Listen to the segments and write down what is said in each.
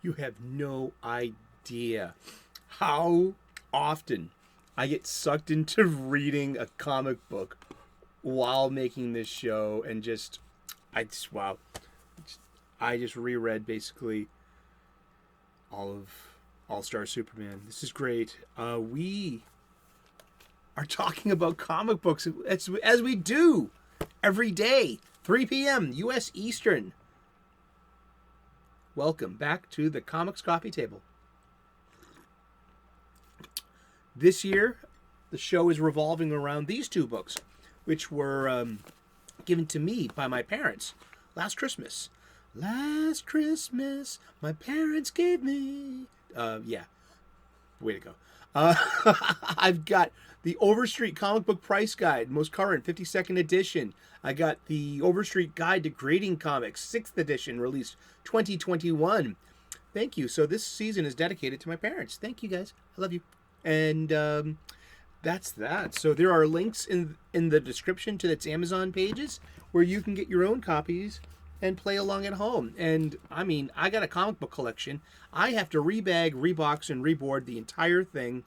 You have no idea how often I get sucked into reading a comic book while making this show, and wow. I just reread basically all of All-Star Superman. This is great. We are talking about comic books as we do every day, 3 p.m. U.S. Eastern. Welcome back to the Comics Coffee Table. This year, the show is revolving around these two books, which were given to me by my parents last Christmas. Last Christmas, my parents gave me... yeah. Way to go. I've got the Overstreet Comic Book Price Guide, most current, 52nd edition. I got the Overstreet Guide to Grading Comics, 6th edition, released 2021. Thank you. So this season is dedicated to my parents. Thank you, guys. I love you. And that's that. So there are links in the description to its Amazon pages where you can get your own copies and play along at home. And I mean, I got a comic book collection. I have to rebag, rebox, and reboard the entire thing.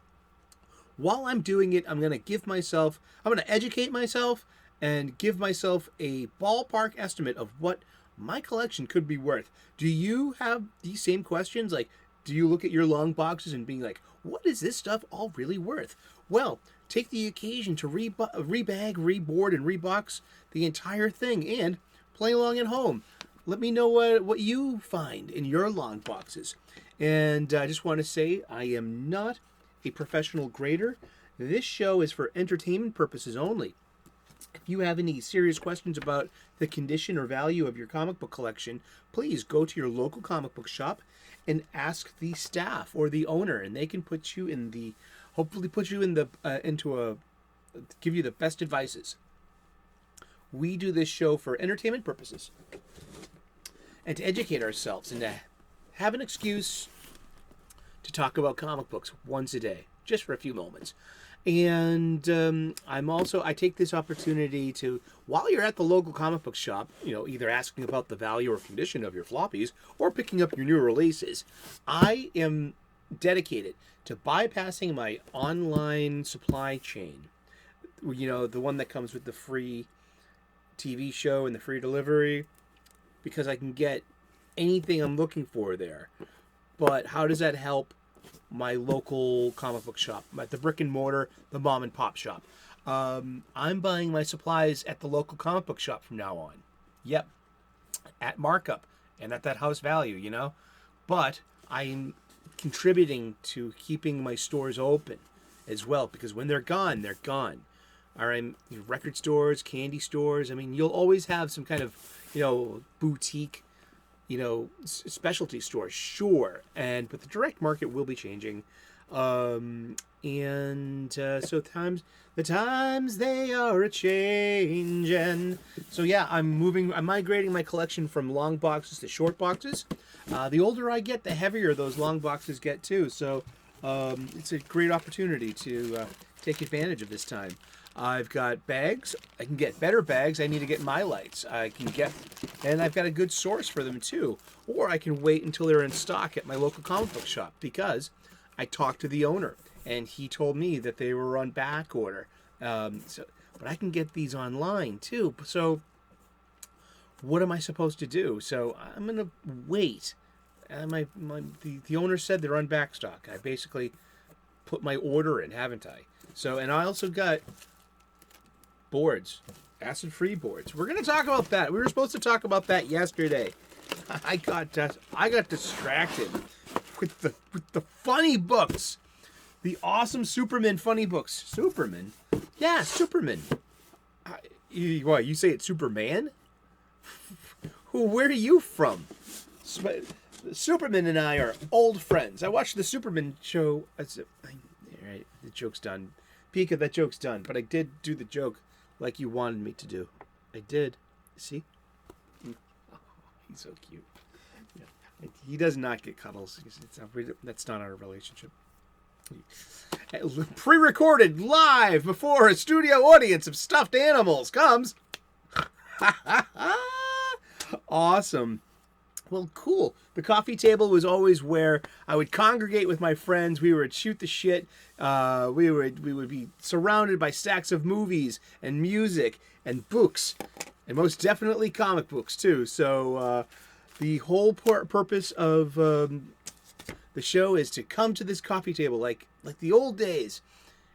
While I'm doing it, I'm going to educate myself and give myself a ballpark estimate of what my collection could be worth. Do you have these same questions? Like, do you look at your long boxes and being like, what is this stuff all really worth? Well, take the occasion to rebag, reboard, and rebox the entire thing and play along at home. Let me know what you find in your long boxes. And I just want to say I am not a professional grader. This show is for entertainment purposes only. If you have any serious questions about the condition or value of your comic book collection, please go to your local comic book shop and ask the staff or the owner, and they can give you the best advices. We do this show for entertainment purposes and to educate ourselves and to have an excuse to talk about comic books once a day, just for a few moments. And I take this opportunity to, while you're at the local comic book shop, either asking about the value or condition of your floppies or picking up your new releases, I am dedicated to bypassing my online supply chain. The one that comes with the free TV show and the free delivery, because I can get anything I'm looking for there. But how does that help my local comic book shop, the brick and mortar, the mom and pop shop? I'm buying my supplies at the local comic book shop from now on. Yep, at markup and at that house value, But I'm contributing to keeping my stores open as well, because when they're gone, they're gone. All right, record stores, candy stores. I mean, you'll always have some kind of, boutique, specialty stores, sure. But the direct market will be changing. So the times they are a-changin'. So yeah, I'm migrating my collection from long boxes to short boxes. The older I get, the heavier those long boxes get too. So it's a great opportunity to take advantage of this time. I've got bags. I can get better bags. I need to get my lights. And I've got a good source for them too. Or I can wait until they're in stock at my local comic book shop, because I talked to the owner and he told me that they were on back order. But I can get these online too. So what am I supposed to do? So I'm gonna wait. The owner said they're on back stock. I basically put my order in, haven't I? So, and I also got boards, acid-free boards. We're going to talk about that. We were supposed to talk about that yesterday. I got distracted with the funny books, the awesome Superman funny books. Superman, yeah, Superman. What, you say it's Superman? Where are you from? Superman and I are old friends. I watched the Superman show. All right, the joke's done. Pika, that joke's done. But I did do the joke like you wanted me to do. I did. See? Oh, he's so cute. Yeah. He does not get cuddles. That's not our relationship. Pre-recorded live before a studio audience of stuffed animals comes. Awesome. Well, cool. The coffee table was always where I would congregate with my friends. We would shoot the shit. We would be surrounded by stacks of movies and music and books, and most definitely comic books too. So the whole purpose of the show is to come to this coffee table like the old days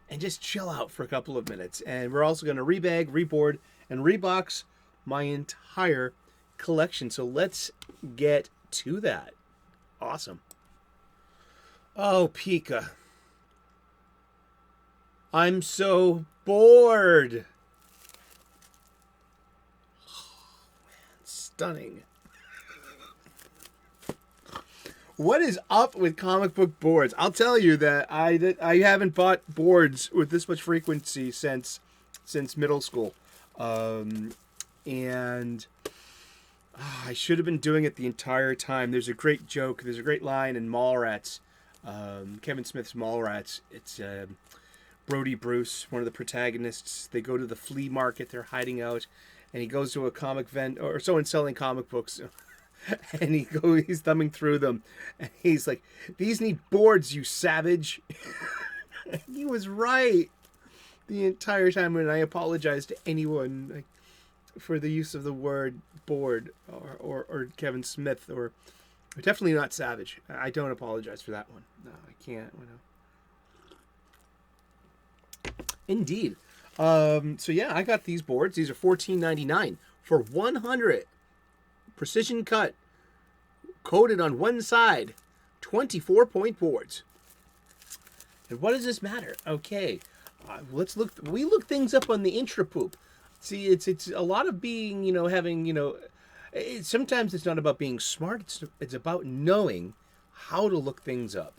and just chill out for a couple of minutes. And we're also going to rebag, reboard, and rebox my entire collection. So let's get to that. Awesome. Oh, Pika. I'm so bored. Oh, man, stunning. What is up with comic book boards? I'll tell you that I haven't bought boards with this much frequency since middle school. And I should have been doing it the entire time. There's a great joke. There's a great line in Mallrats, Kevin Smith's Mallrats. It's Brody Bruce, one of the protagonists. They go to the flea market. They're hiding out. And he goes to a comic vendor or someone selling comic books. And he's thumbing through them. And he's like, "These need boards, you savage." He was right the entire time. And I apologize to anyone for the use of the word board or Kevin Smith or definitely not savage. I don't apologize for that one. No, I can't. Indeed. So yeah, I got these boards. These are $14.99 for 100 precision cut, coated on one side, 24-point boards. And what does this matter? Okay, let's look. We look things up on the intrapoop. See, it's a lot of being, having, sometimes it's not about being smart. It's about knowing how to look things up.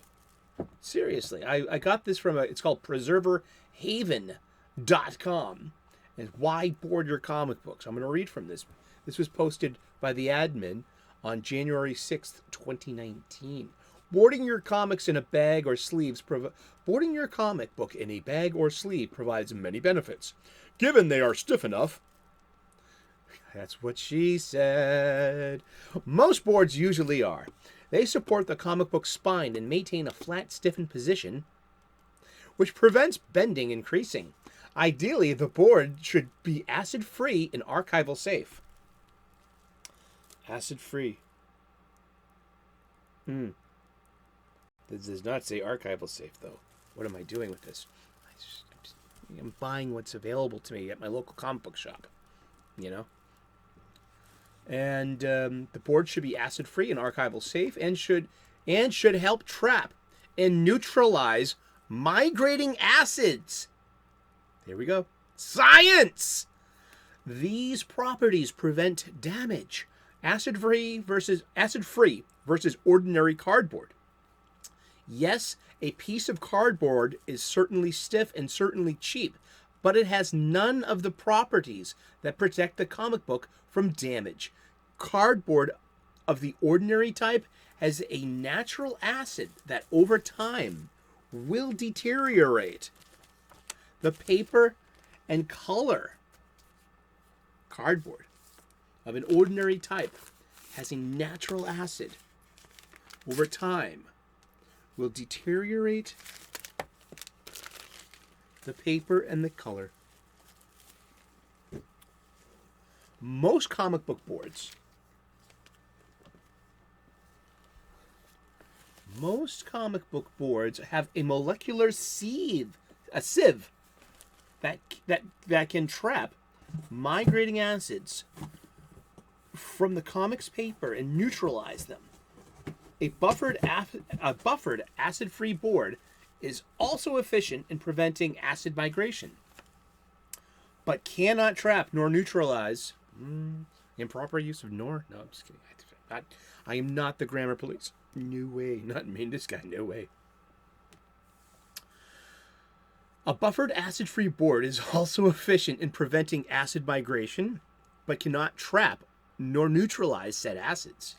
Seriously, I got this from it's called preserverhaven.com. And why board your comic books? I'm going to read from this. This was posted by the admin on January 6th, 2019. Boarding your comics in a bag or sleeves. Boarding your comic book in a bag or sleeve provides many benefits, given they are stiff enough. That's what she said. Most boards usually are. They support the comic book spine and maintain a flat, stiffened position, which prevents bending and creasing. Ideally, the board should be acid-free and archival safe. Acid-free. This does not say archival safe, though. What am I doing with this? I'm buying what's available to me at my local comic book shop. And the board should be acid-free and archival safe, and should help trap and neutralize migrating acids. There we go. Science! These properties prevent damage. Acid-free versus ordinary cardboard. Yes, a piece of cardboard is certainly stiff and certainly cheap, but it has none of the properties that protect the comic book from damage. Cardboard of the ordinary type has a natural acid that over time will deteriorate. The paper and color cardboard of an ordinary type has a natural acid over time will deteriorate the paper and the color. Most comic book boards have a molecular sieve that can trap migrating acids from the comic's paper and neutralize them. A buffered acid-free board is also efficient in preventing acid migration, but cannot trap nor neutralize improper use of nor. No, I'm just kidding. I am not the grammar police. No way. Not me, this guy. No way. A buffered acid-free board is also efficient in preventing acid migration, but cannot trap nor neutralize said acids.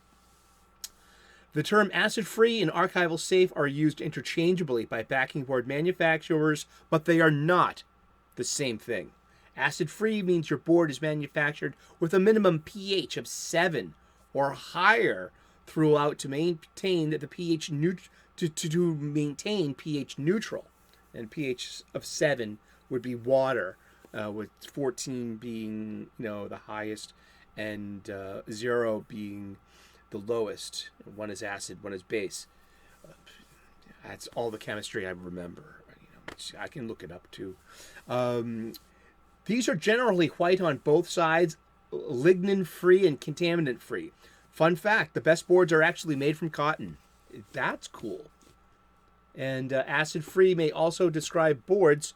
The term acid-free and archival safe are used interchangeably by backing board manufacturers, but they are not the same thing. Acid-free means your board is manufactured with a minimum pH of 7 or higher throughout to maintain the pH to maintain pH neutral, and pH of 7 would be water, with 14 being the highest, and 0 being the lowest. One is acid, one is base. That's all the chemistry I remember. I can look it up too. These are generally white on both sides, lignin-free and contaminant-free. Fun fact, the best boards are actually made from cotton. That's cool. And acid-free may also describe boards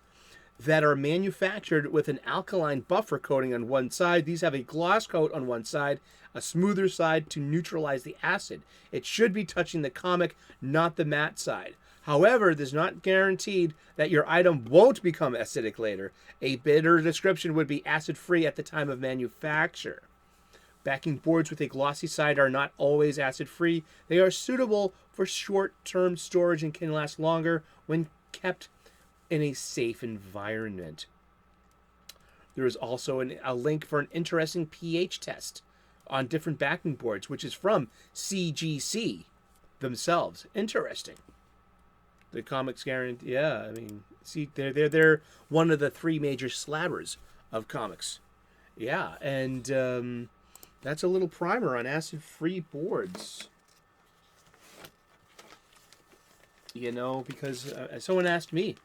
that are manufactured with an alkaline buffer coating on one side. These have a gloss coat on one side, a smoother side to neutralize the acid. It should be touching the comic, not the matte side. However, this is not guaranteed that your item won't become acidic later. A better description would be acid-free at the time of manufacture. Backing boards with a glossy side are not always acid-free. They are suitable for short-term storage and can last longer when kept in a safe environment. There is also a link for an interesting pH test on different backing boards, which is from CGC themselves. Interesting. The comics guarantee, yeah. I mean, see, they're one of the 3 major slabbers of comics. Yeah, and that's a little primer on acid-free boards. Because someone asked me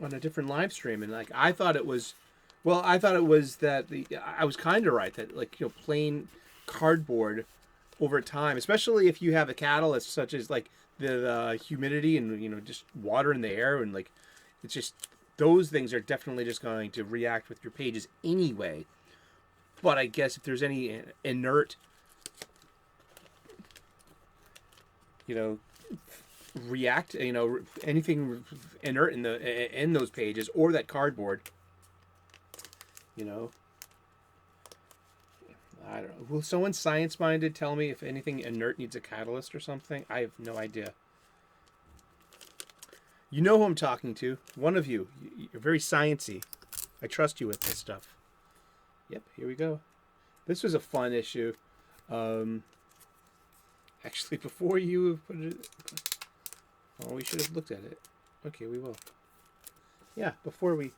on a different live stream, and I thought it was that I was kind of right that plain cardboard over time, especially if you have a catalyst such as the humidity and just water in the air, and it's just, those things are definitely just going to react with your pages anyway. But I guess if there's any inert anything inert in those pages or that cardboard, I don't know. Will someone science-minded tell me if anything inert needs a catalyst or something? I have no idea. You know who I'm talking to. One of you. You're very sciencey. I trust you with this stuff. Yep, here we go. This was a fun issue. Actually, before you put it... Oh, we should have looked at it. Okay, we will. Yeah, before we...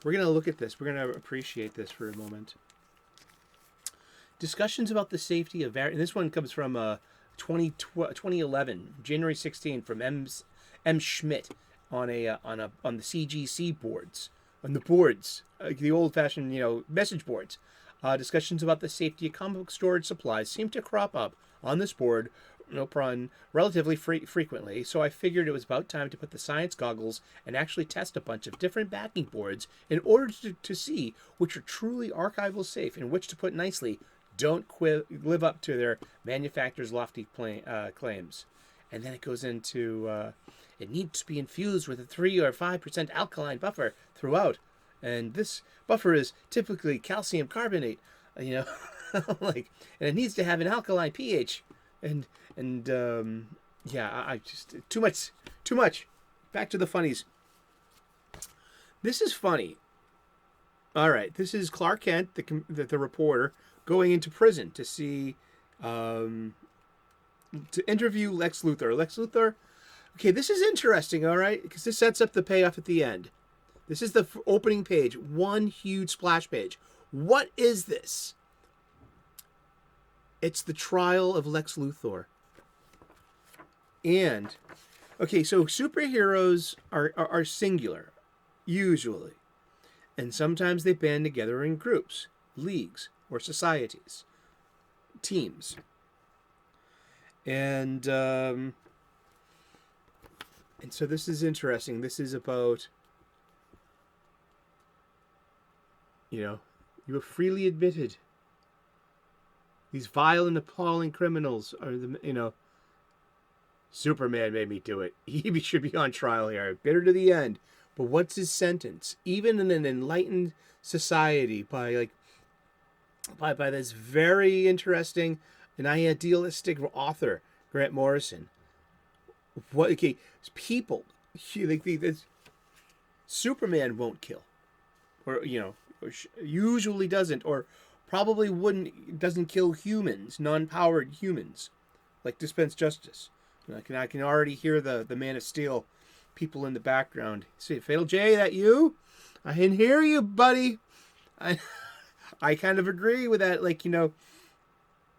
We're going to look at this. We're going to appreciate this for a moment. Discussions about the safety of... And this one comes from 2011, January 16, from M. Schmidt on the CGC boards. On the boards, the old-fashioned, message boards. Discussions about the safety of comic book storage supplies seem to crop up on this board relatively frequently, so I figured it was about time to put the science goggles and actually test a bunch of different backing boards in order to see which are truly archival safe and which, to put nicely, don't live up to their manufacturer's lofty claims. And then it goes into, it needs to be infused with a 3 or 5% alkaline buffer throughout. And this buffer is typically calcium carbonate, and it needs to have an alkaline pH. And I just, too much. Back to the funnies. This is funny. All right, this is Clark Kent, the reporter, going into prison to see, to interview Lex Luthor. Lex Luthor, okay, this is interesting, all right, because this sets up the payoff at the end. This is the opening page, one huge splash page. What is this? It's the trial of Lex Luthor. And, okay, so superheroes are singular, usually. And sometimes they band together in groups, leagues, or societies, teams. And so this is interesting. This is about, you have freely admitted these vile and appalling criminals are Superman made me do it. He should be on trial here, bitter to the end. But what's his sentence? Even in an enlightened society, by this very interesting and idealistic author, Grant Morrison. People, Superman won't kill, or usually doesn't, or probably doesn't kill humans, non-powered humans, like Dispense Justice. I can already hear the Man of Steel people in the background. See, Fatal J, that you? I can hear you, buddy. I kind of agree with that. Like,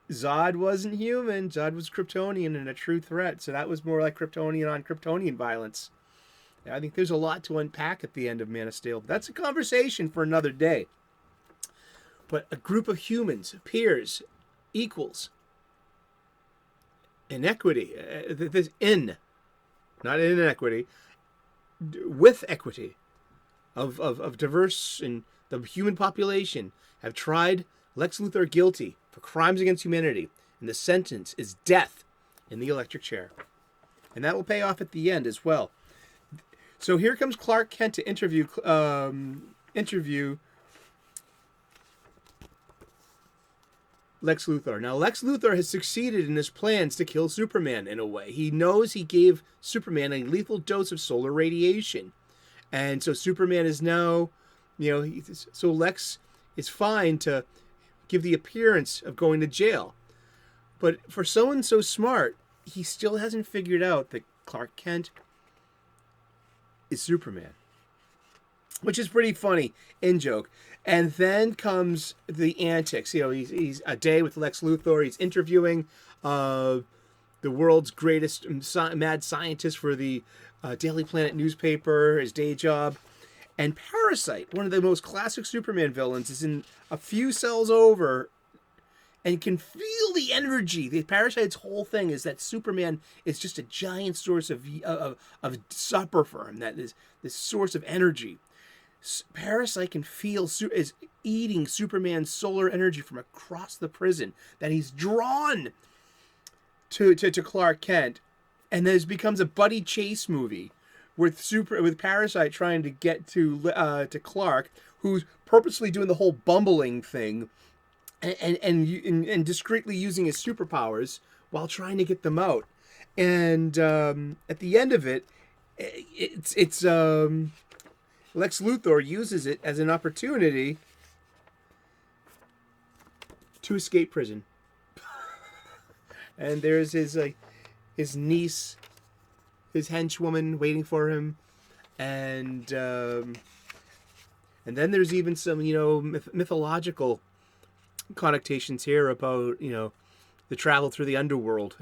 Zod wasn't human. Zod was Kryptonian and a true threat. So that was more like Kryptonian on Kryptonian violence. I think there's a lot to unpack at the end of Man of Steel. But that's a conversation for another day. But a group of humans, peers, equals, inequity, not inequity, with equity of diverse and the human population have tried Lex Luthor guilty for crimes against humanity, and the sentence is death in the electric chair. And that will pay off at the end as well. So here comes Clark Kent to interview Lex Luthor. Now, Lex Luthor has succeeded in his plans to kill Superman in a way. He knows he gave Superman a lethal dose of solar radiation. And so Superman is now, so Lex is fine to give the appearance of going to jail. But for someone so smart, he still hasn't figured out that Clark Kent is Superman, which is pretty funny in joke. And then comes the antics. He's a day with Lex Luthor. He's interviewing the world's greatest mad scientist for the Daily Planet newspaper, his day job. And Parasite, one of the most classic Superman villains, is in a few cells over and can feel the energy. The Parasite's whole thing is that Superman is just a giant source of supper for him. That is this source of energy. Parasite can feel is eating Superman's solar energy from across the prison. That he's drawn to Clark Kent, and this becomes a buddy chase movie with Parasite trying to get to Clark, who's purposely doing the whole bumbling thing, and discreetly using his superpowers while trying to get them out. And at the end of it, it's Lex Luthor uses it as an opportunity to escape prison. And there's his niece, his henchwoman waiting for him, and then there's even some mythological connotations here about the travel through the underworld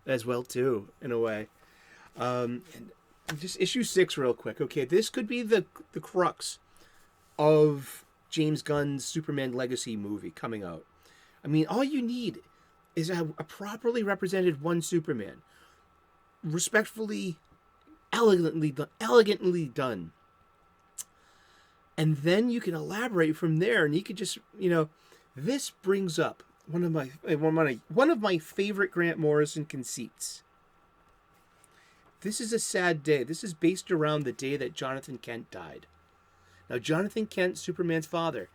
as well too, in a way. And just issue 6 real quick. Okay, this could be the crux of James Gunn's Superman Legacy movie coming out. I mean, all you need is a properly represented one Superman, respectfully, elegantly done, and then you can elaborate from there. And you could just, this brings up one of my favorite Grant Morrison conceits. This is a sad day. This is based around the day that Jonathan Kent died. Now, Jonathan Kent, Superman's father,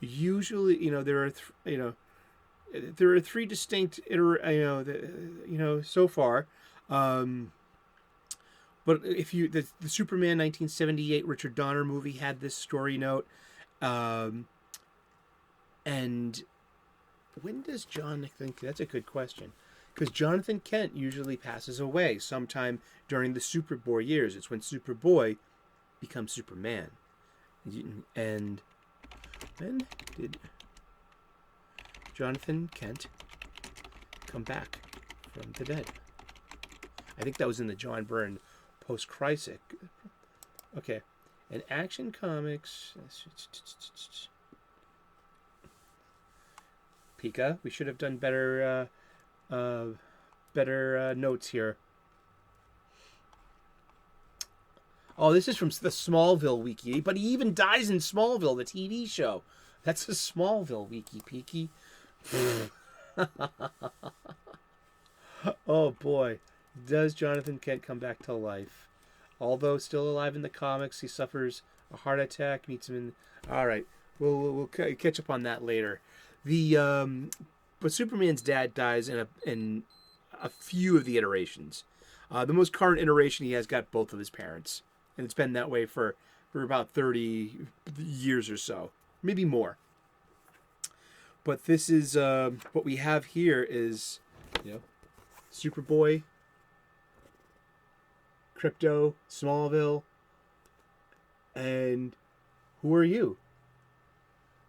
usually, there are 3 distinct so far. But if the Superman 1978 Richard Donner movie had this story note, and when does Jonathan? That's a good question. Because Jonathan Kent usually passes away sometime during the Superboy years. It's when Superboy becomes Superman. And when did Jonathan Kent come back from the dead? I think that was in the John Byrne post-Crisis. Okay. And Action Comics. Pika, we should have done better notes here. Oh, this is from the Smallville Wiki, but he even dies in Smallville, the TV show. That's a Smallville Wiki, Peaky. Oh boy, does Jonathan Kent come back to life? Although still alive in the comics, he suffers a heart attack. Meets him in. All right, we'll catch up on that later. But Superman's dad dies in a few of the iterations. The most current iteration, he has got both of his parents, and it's been that way for about 30 years or so, maybe more. But this is what we have here is, Superboy, Crypto, Smallville, and who are you?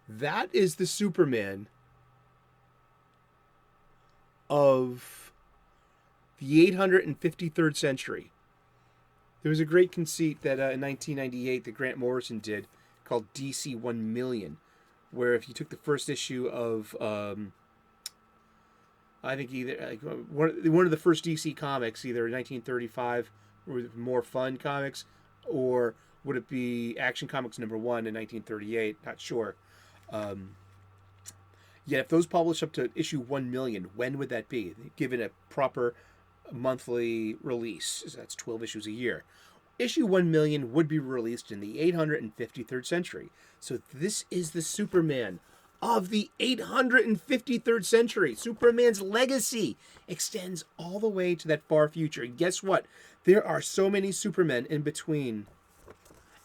That is the Superman of the 853rd century. There was a great conceit that in 1998 that Grant Morrison did called DC 1 Million, where if you took the first issue of, I think either one of the first DC comics, either 1935 or More Fun comics, or would it be Action Comics #1 in 1938? Not sure. Yet if those published up to issue 1 million, when would that be? Given a proper monthly release, so that's 12 issues a year. Issue 1 million would be released in the 853rd century. So this is the Superman of the 853rd century. Superman's legacy extends all the way to that far future. And guess what? There are so many Supermen in between.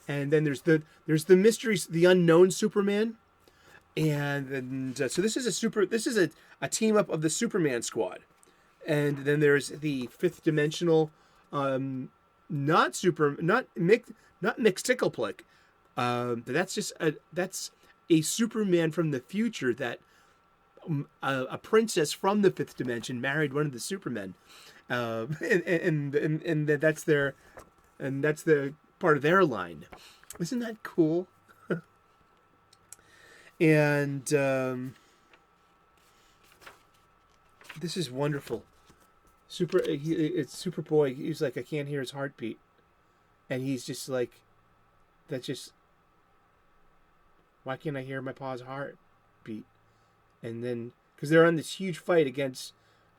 And then there's the mystery, the unknown Superman. And so this is a team up of the Superman squad. And then there's the fifth dimensional, not Mixtickleplick, but that's a Superman from the future that a princess from the fifth dimension married one of the Supermen, and that's the part of their line. Isn't that cool? And this is wonderful. It's Superboy. He's like, I can't hear his heartbeat, and he's just like, that's just. Why can't I hear my pa's heartbeat? And then, because they're on this huge fight against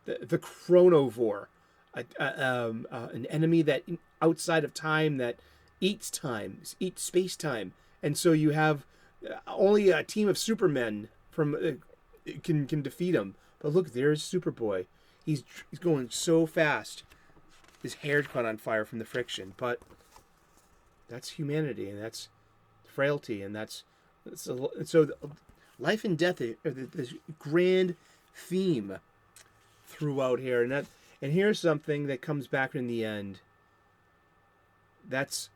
the Chronovore, an enemy that outside of time that eats space time, and so you have only a team of Supermen can defeat him. But look, there's Superboy. He's going so fast. His hair's caught on fire from the friction, but that's humanity, and that's frailty, and so life and death are this grand theme throughout here, and here's something that comes back in the end. That's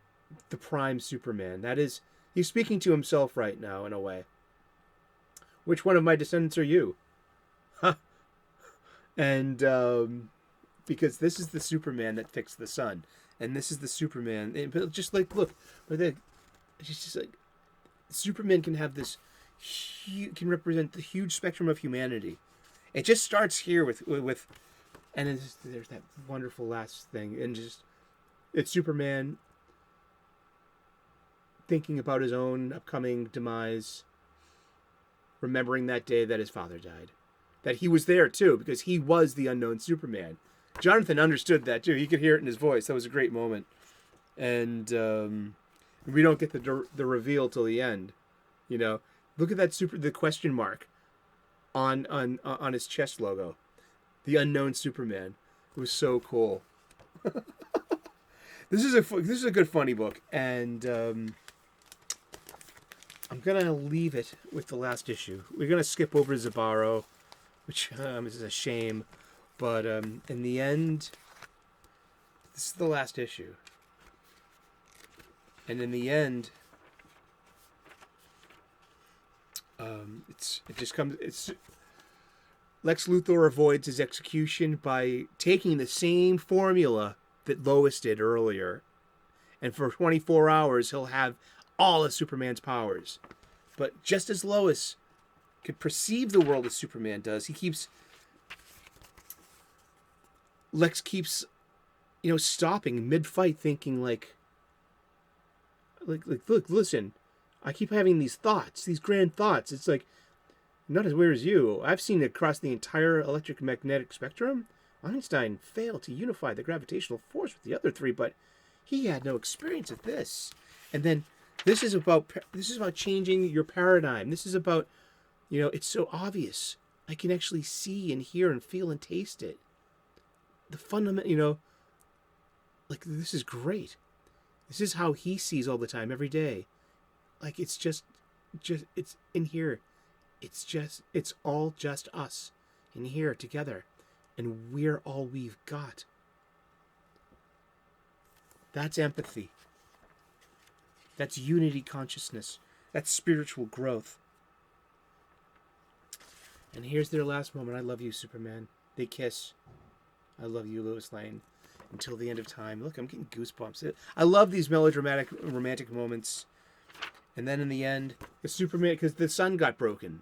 the prime Superman. That is, he's speaking to himself right now in a way. Which one of my descendants are you? And because this is the Superman that fixed the sun, and this is the Superman. But just like, look, it's just like Superman can have this, can represent the huge spectrum of humanity. It just starts here with, and there's that wonderful last thing, and just it's Superman thinking about his own upcoming demise, remembering that day that his father died. That he was there too, because he was the unknown Superman. Jonathan understood that too. He could hear it in his voice. That was a great moment. And we don't get the reveal till the end. Look at that the question mark on his chest logo. The unknown Superman. It was so cool. This is a good funny book, and I'm gonna leave it with the last issue. We're gonna skip over Zabaro, which is a shame, but in the end, this is the last issue. And in the end, Lex Luthor avoids his execution by taking the same formula that Lois did earlier, and for 24 hours he'll have all of Superman's powers. But just as Lois could perceive the world as Superman does, Lex keeps stopping mid-fight, thinking like look, listen, I keep having these thoughts, these grand thoughts. It's like, not as weird as you. I've seen it across the entire electromagnetic spectrum. Einstein failed to unify the gravitational force with the other three, but he had no experience of this. And then this is about changing your paradigm. This is about, it's so obvious. I can actually see and hear and feel and taste it. The fundamental, this is great. This is how he sees all the time, every day. Like, it's just it's in here. it's all just us in here together, and we're all we've got. That's empathy. That's unity consciousness. That's spiritual growth. And here's their last moment. I love you, Superman. They kiss. I love you, Lois Lane. Until the end of time. Look, I'm getting goosebumps. I love these melodramatic, romantic moments. And then in the end, the Superman, because the sun got broken.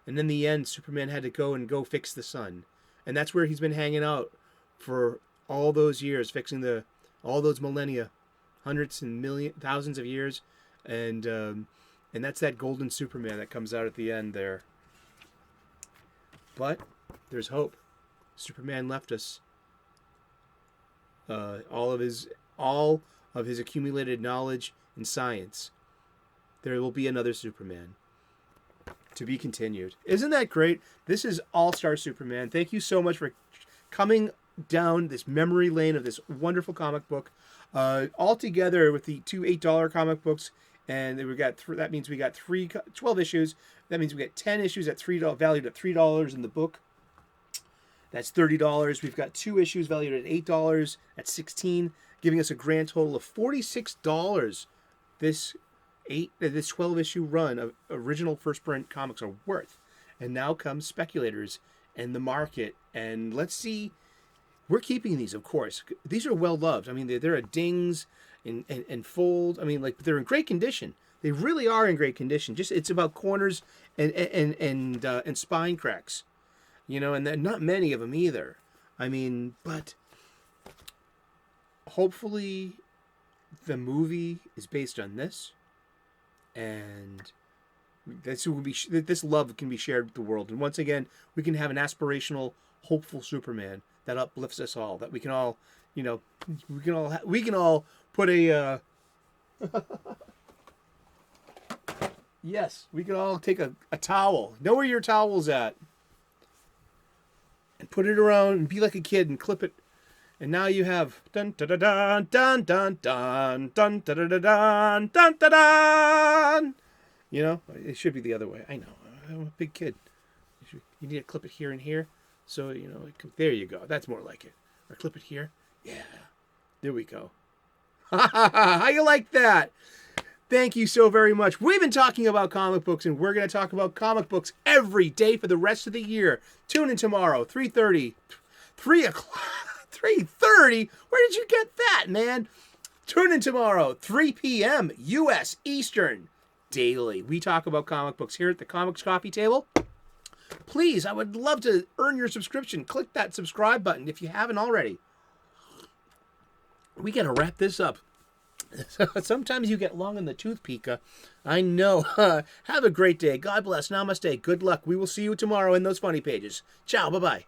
And in the end, Superman had to go fix the sun. And that's where he's been hanging out for all those years, fixing all those millennia, hundreds and thousands of years. And that's that golden Superman that comes out at the end there. But there's hope. Superman left us all of his accumulated knowledge and science. There will be another Superman. To be continued. Isn't that great? This is All-Star Superman. Thank you so much for coming down this memory lane of this wonderful comic book. All together with the two $8 comic books, and we got that means we got 12 issues. That means we get 10 issues at $3, valued at $3 in the book. That's $30. We've got 2 issues valued at $8 at $16, giving us a grand total of $46. This 12 issue run of original first print comics are worth. And now comes speculators and the market. And let's see, we're keeping these, of course. These are well loved. I mean, they're a dings and fold. I mean, like, they're in great condition. They really are in great condition. Just it's about corners and spine cracks, you know, and not many of them either. I mean, but hopefully the movie is based on this. And this love can be shared with the world. And once again, we can have an aspirational, hopeful Superman that uplifts us all. That we can all, you know, we can all put a. Yes, we can all take a towel. Know where your towel's at, and put it around and be like a kid and clip it. And now you have dun dun dun dun dun dun dun dun dun dun dun dun dun. You know, it should be the other way. I know. I'm a big kid. You need to clip it here and here. So, you know, there you go. That's more like it. Or clip it here. Yeah. There we go. How you like that? Thank you so very much. We've been talking about comic books, and we're going to talk about comic books every day for the rest of the year. Tune in tomorrow, 3:30, 3 o'clock. 3:30? Where did you get that, man? Tune in tomorrow, 3 p.m. U.S. Eastern, daily. We talk about comic books here at the Comics Coffee Table. Please, I would love to earn your subscription. Click that subscribe button if you haven't already. We got to wrap this up. Sometimes you get long in the tooth, Pika. I know. Have a great day. God bless. Namaste. Good luck. We will see you tomorrow in those funny pages. Ciao. Bye-bye.